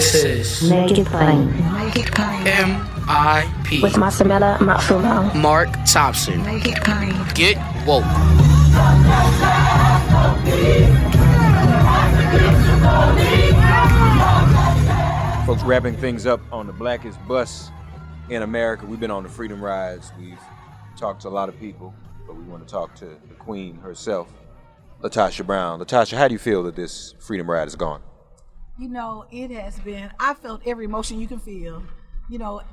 This is Make It Plain. Make It Plain. MIP With Masamela Matfumo. Mark Thompson. Make It Plain. Get woke. Folks, wrapping things up on the blackest bus in America. We've been on the Freedom Rides. We've talked to a lot of people, but we want to talk to the queen herself, LaTosha Brown. LaTosha, how do you feel that this Freedom Ride is gone? You know, it has been, I felt every emotion you can feel. You know,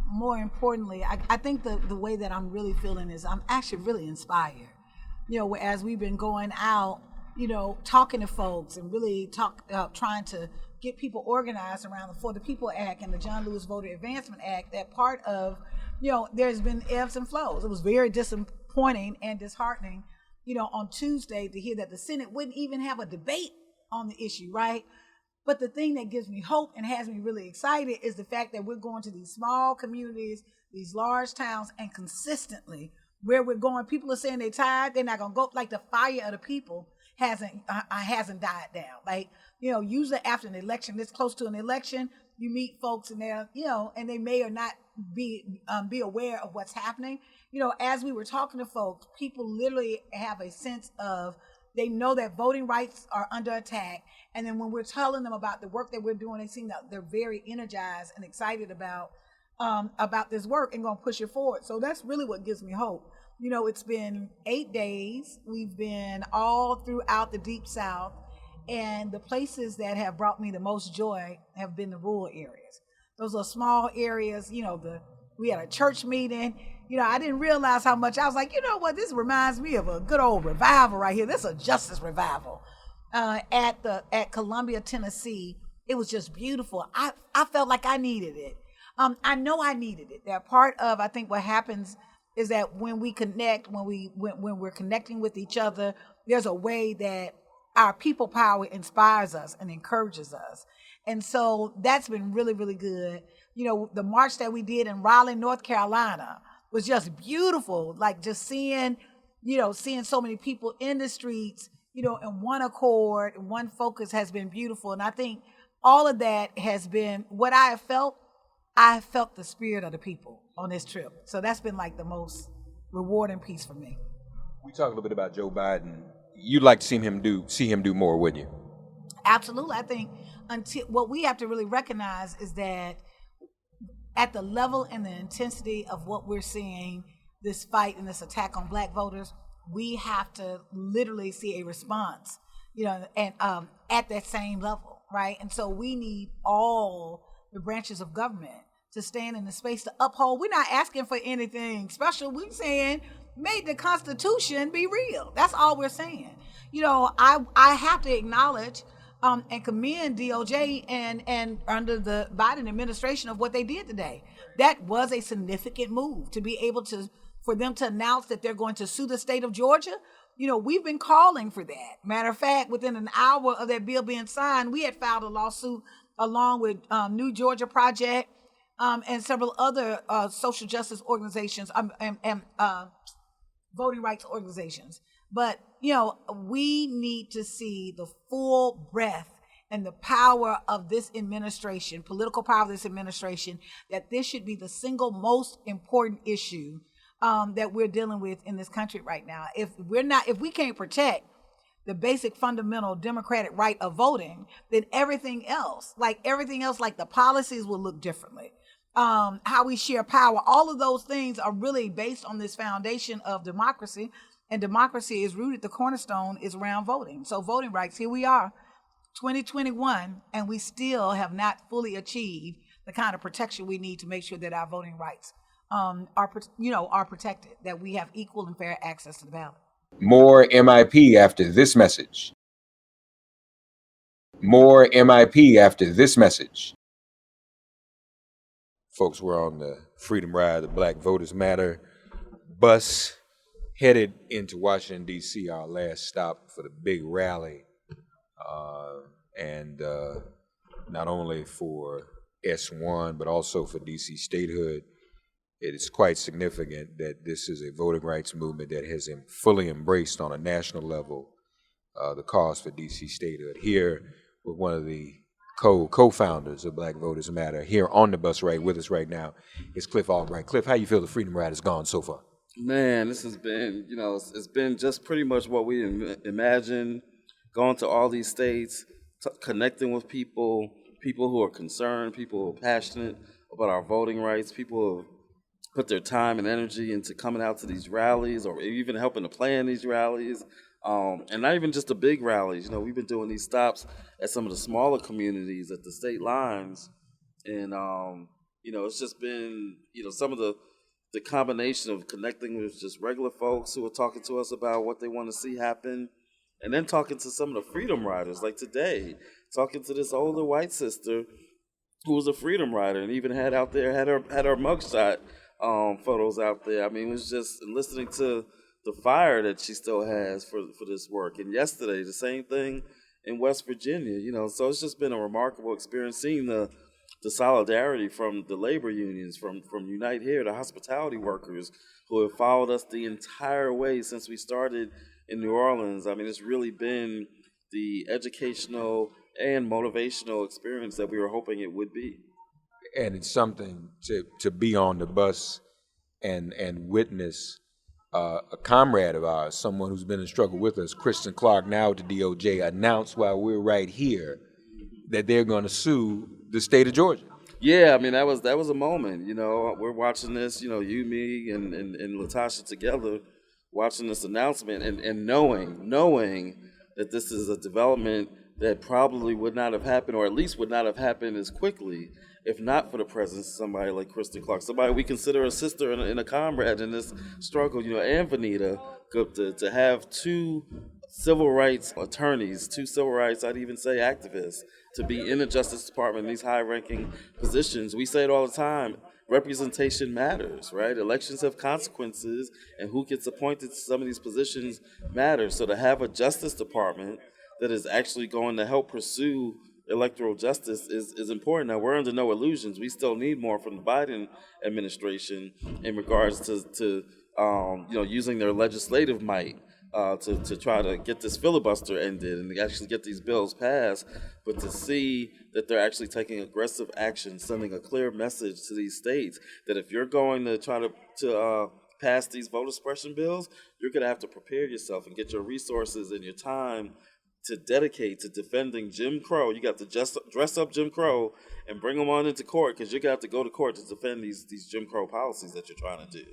more importantly, I think the way that I'm really feeling is I'm actually really inspired. You know, as we've been going out, you know, talking to folks and really trying to get people organized around the For the People Act and the John Lewis Voter Advancement Act, that part of, you know, there's been ebbs and flows. It was very disappointing and disheartening, you know, on Tuesday to hear that the Senate wouldn't even have a debate on the issue, right? But the thing that gives me hope and has me really excited is the fact that we're going to these small communities, these large towns, and consistently where we're going, people are saying they're tired, they're not gonna go, like the fire of the people hasn't died down. Like, you know, usually after an election, this close to an election, you meet folks and they're, you know, and they may or not be aware of what's happening. You know, as we were talking to folks, people literally have a sense of, they know that voting rights are under attack. And then when we're telling them about the work that we're doing, they seem that they're very energized and excited about this work and gonna push it forward. So that's really what gives me hope. You know, it's been 8 days. We've been all throughout the Deep South, and the places that have brought me the most joy have been the rural areas. Those are small areas. You know, we had a church meeting. You know, I didn't realize how much, I was like, you know what, this reminds me of a good old revival right here. This is a justice revival at Columbia, Tennessee. It was just beautiful. I felt like I needed it. I know I needed it. That part of, I think what happens is that when we connect, when we're connecting with each other, there's a way that our people power inspires us and encourages us. And so that's been really, really good. You know, the march that we did in Raleigh, North Carolina was just beautiful. Like just seeing so many people in the streets, you know, in one accord, one focus has been beautiful. And I think all of that has been what I have felt. I have felt the spirit of the people on this trip. So that's been like the most rewarding piece for me. We talked a little bit about Joe Biden. You'd like to see him do more, wouldn't you? Absolutely. I think what we have to really recognize is that at the level and the intensity of what we're seeing, this fight and this attack on Black voters, we have to literally see a response, you know, and at that same level, right? And so we need all the branches of government to stand in the space to uphold. We're not asking for anything special. We're saying make the Constitution be real. That's all we're saying. You know, I have to acknowledge and commend DOJ and under the Biden administration of what they did today. That was a significant move to be able for them to announce that they're going to sue the state of Georgia. You know, we've been calling for that. Matter of fact, within an hour of that bill being signed, we had filed a lawsuit along with New Georgia Project and several other social justice organizations and voting rights organizations. But, you know, we need to see the full breadth and the power of this administration, political power of this administration, that this should be the single most important issue that we're dealing with in this country right now. If we can't protect the basic fundamental democratic right of voting, then everything else, like the policies will look differently. How we share power, all of those things are really based on this foundation of democracy, and democracy is rooted, the cornerstone is around voting. So voting rights, here we are, 2021, and we still have not fully achieved the kind of protection we need to make sure that our voting rights are protected, that we have equal and fair access to the ballot. More MIP after this message. More MIP after this message. Folks, we're on the Freedom Ride, the Black Voters Matter bus, headed into Washington, D.C., our last stop for the big rally. And not only for S1, but also for D.C. statehood. It is quite significant that this is a voting rights movement that has fully embraced on a national level the cause for D.C. statehood. Here with one of the co-founders of Black Voters Matter, here on the bus ride with us right now is Cliff Albright. Cliff, how you feel the Freedom Ride has gone so far? Man, this has been, it's been just pretty much what we imagined, going to all these states, connecting with people who are concerned, people who are passionate about our voting rights, people who have put their time and energy into coming out to these rallies or even helping to plan these rallies. And not even just the big rallies. We've been doing these stops at some of the smaller communities at the state lines. And, it's just been, some of the combination of connecting with just regular folks who are talking to us about what they want to see happen, and then talking to some of the freedom riders, like today, talking to this older white sister who was a freedom rider and even had her mugshot photos out there. I mean, it was just listening to the fire that she still has for this work. And yesterday, the same thing in West Virginia, so it's just been a remarkable experience seeing the solidarity from the labor unions, from Unite Here, the hospitality workers who have followed us the entire way since we started in New Orleans. I mean, it's really been the educational and motivational experience that we were hoping it would be. And it's something to be on the bus and witness a comrade of ours, someone who's been in struggle with us, Kristen Clark, now at the DOJ, announced while we're right here that they're going to sue the state of Georgia. Yeah, I mean, that was a moment. We're watching this, you, me, and LaTosha together, watching this announcement and knowing that this is a development that probably would not have happened, or at least would not have happened as quickly if not for the presence of somebody like Kristen Clark, somebody we consider a sister and a comrade in this struggle, and Vanita, to have two civil rights attorneys, two civil rights, I'd even say activists, to be in the Justice Department in these high-ranking positions. We say it all the time, representation matters, right? Elections have consequences, and who gets appointed to some of these positions matters. So to have a Justice Department that is actually going to help pursue electoral justice is important. Now, we're under no illusions. We still need more from the Biden administration in regards to using their legislative might to try to get this filibuster ended and actually get these bills passed. But to see that they're actually taking aggressive action, sending a clear message to these states that if you're going to try to pass these voter suppression bills, you're going to have to prepare yourself and get your resources and your time to dedicate to defending Jim Crow. You got to just dress up Jim Crow and bring them on into court, because you're going to have to go to court to defend these Jim Crow policies that you're trying to do.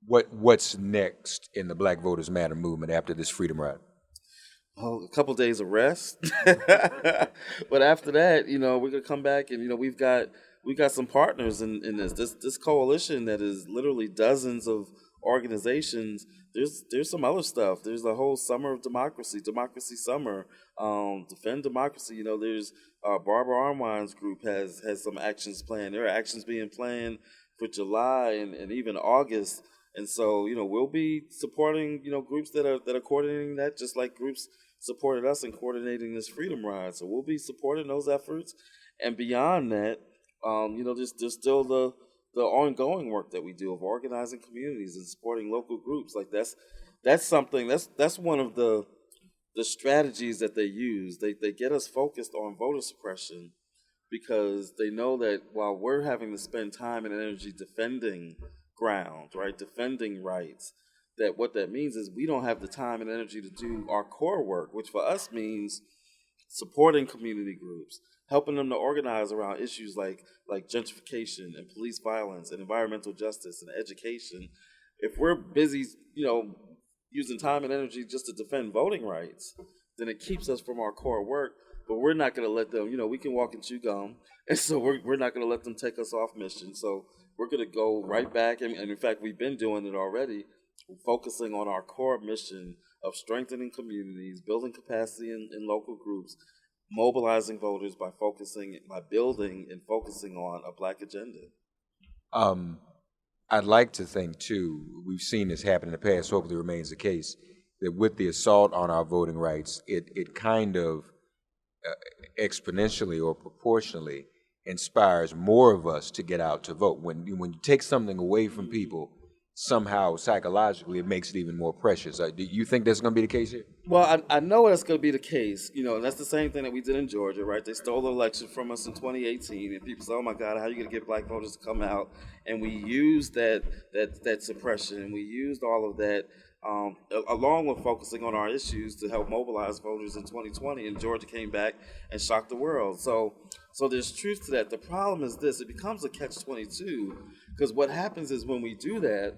What's next in the Black Voters Matter movement after this Freedom Ride? Oh, a couple days of rest. But after that, we're going to come back and, we've got some partners in this coalition that is literally dozens of organizations. There's some other stuff. There's the whole Summer of Democracy Summer, Defend Democracy. There's Barbara Armwine's group has some actions planned. There are actions being planned for July and even August. And so, we'll be supporting, groups that are coordinating that, just like groups supported us in coordinating this Freedom Ride. So we'll be supporting those efforts. And beyond that, there's still the ongoing work that we do of organizing communities and supporting local groups. Like that's something that's one of the strategies that they use. They get us focused on voter suppression because they know that while we're having to spend time and energy defending ground, right, defending rights, that what that means is we don't have the time and energy to do our core work, which for us means supporting community groups, helping them to organize around issues like gentrification and police violence and environmental justice and education. If we're busy, using time and energy just to defend voting rights, then it keeps us from our core work. But we're not going to let them, we can walk and chew gum, and so we're not going to let them take us off mission. So we're going to go right back, and in fact, we've been doing it already, focusing on our core mission of strengthening communities, building capacity in local groups, mobilizing voters by building and focusing on a Black agenda. I'd like to think, too, we've seen this happen in the past, hopefully remains the case, that with the assault on our voting rights, it kind of exponentially or proportionally inspires more of us to get out to vote. When you take something away from people, somehow psychologically it makes it even more precious. Do you think that's going to be the case here? Well, I know that's going to be the case, and that's the same thing that we did in Georgia, right? They stole the election from us in 2018, and people say, "Oh my God, how are you going to get black voters to come out?" And we used that suppression, and we used all of that, along with focusing on our issues to help mobilize voters in 2020. And Georgia came back and shocked the world. So there's truth to that. The problem is this: it becomes a catch-22, because what happens is when we do that,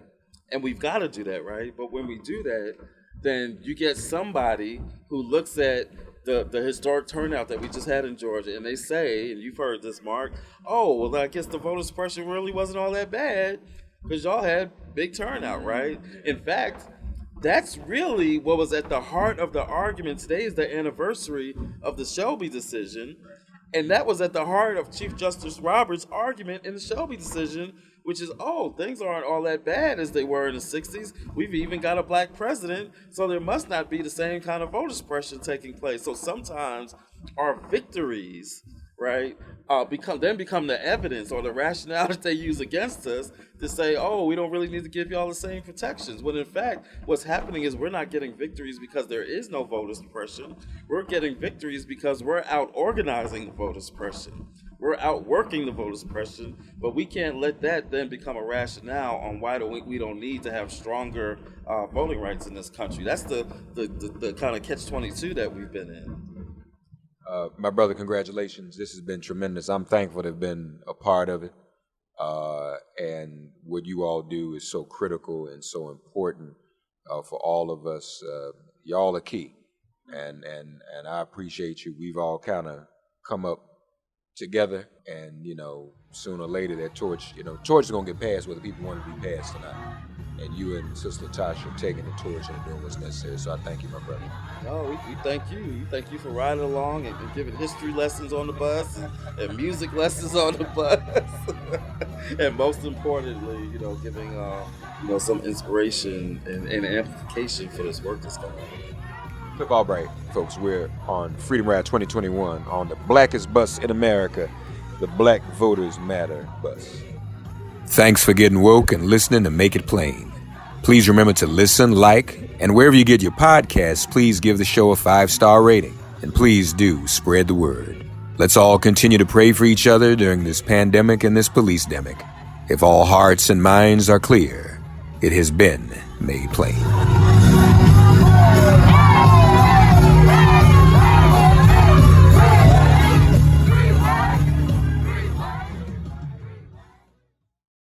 and we've got to do that, right? But when we do that, then you get somebody who looks at the historic turnout that we just had in Georgia, and they say, and you've heard this, Mark, "Oh, well, I guess the voter suppression really wasn't all that bad because y'all had big turnout," right? In fact, that's really what was at the heart of the argument. Today is the anniversary of the Shelby decision, and that was at the heart of Chief Justice Roberts' argument in the Shelby decision, which is, oh, things aren't all that bad as they were in the 60s. We've even got a black president, so there must not be the same kind of voter suppression taking place. So sometimes our victories, right, become the evidence or the rationale that they use against us to say, oh, we don't really need to give y'all the same protections. When in fact, what's happening is we're not getting victories because there is no voter suppression. We're getting victories because we're out organizing the voter suppression. We're outworking the voter suppression, but we can't let that then become a rationale on why we don't need to have stronger voting rights in this country. That's the kind of catch-22 that we've been in. My brother, congratulations. This has been tremendous. I'm thankful to have been a part of it. And what you all do is so critical and so important for all of us. Y'all are key. And I appreciate you. We've all kind of come up together, and sooner or later that torch is gonna get passed whether people want to be passed or not. And you and Sister LaTosha are taking the torch and doing what's necessary. So I thank you, my brother. No, we thank you. We thank you for riding along and giving history lessons on the bus and music lessons on the bus, and most importantly, giving some inspiration and amplification for this work that's going on. Clip Albright, folks. We're on Freedom Ride 2021 on the blackest bus in America, the Black Voters Matter bus. Thanks for getting woke and listening to Make It Plain. Please remember to listen, like, and wherever you get your podcasts, please give the show a 5-star rating. And please do spread the word. Let's all continue to pray for each other during this pandemic and this police-demic. If all hearts and minds are clear, it has been made plain.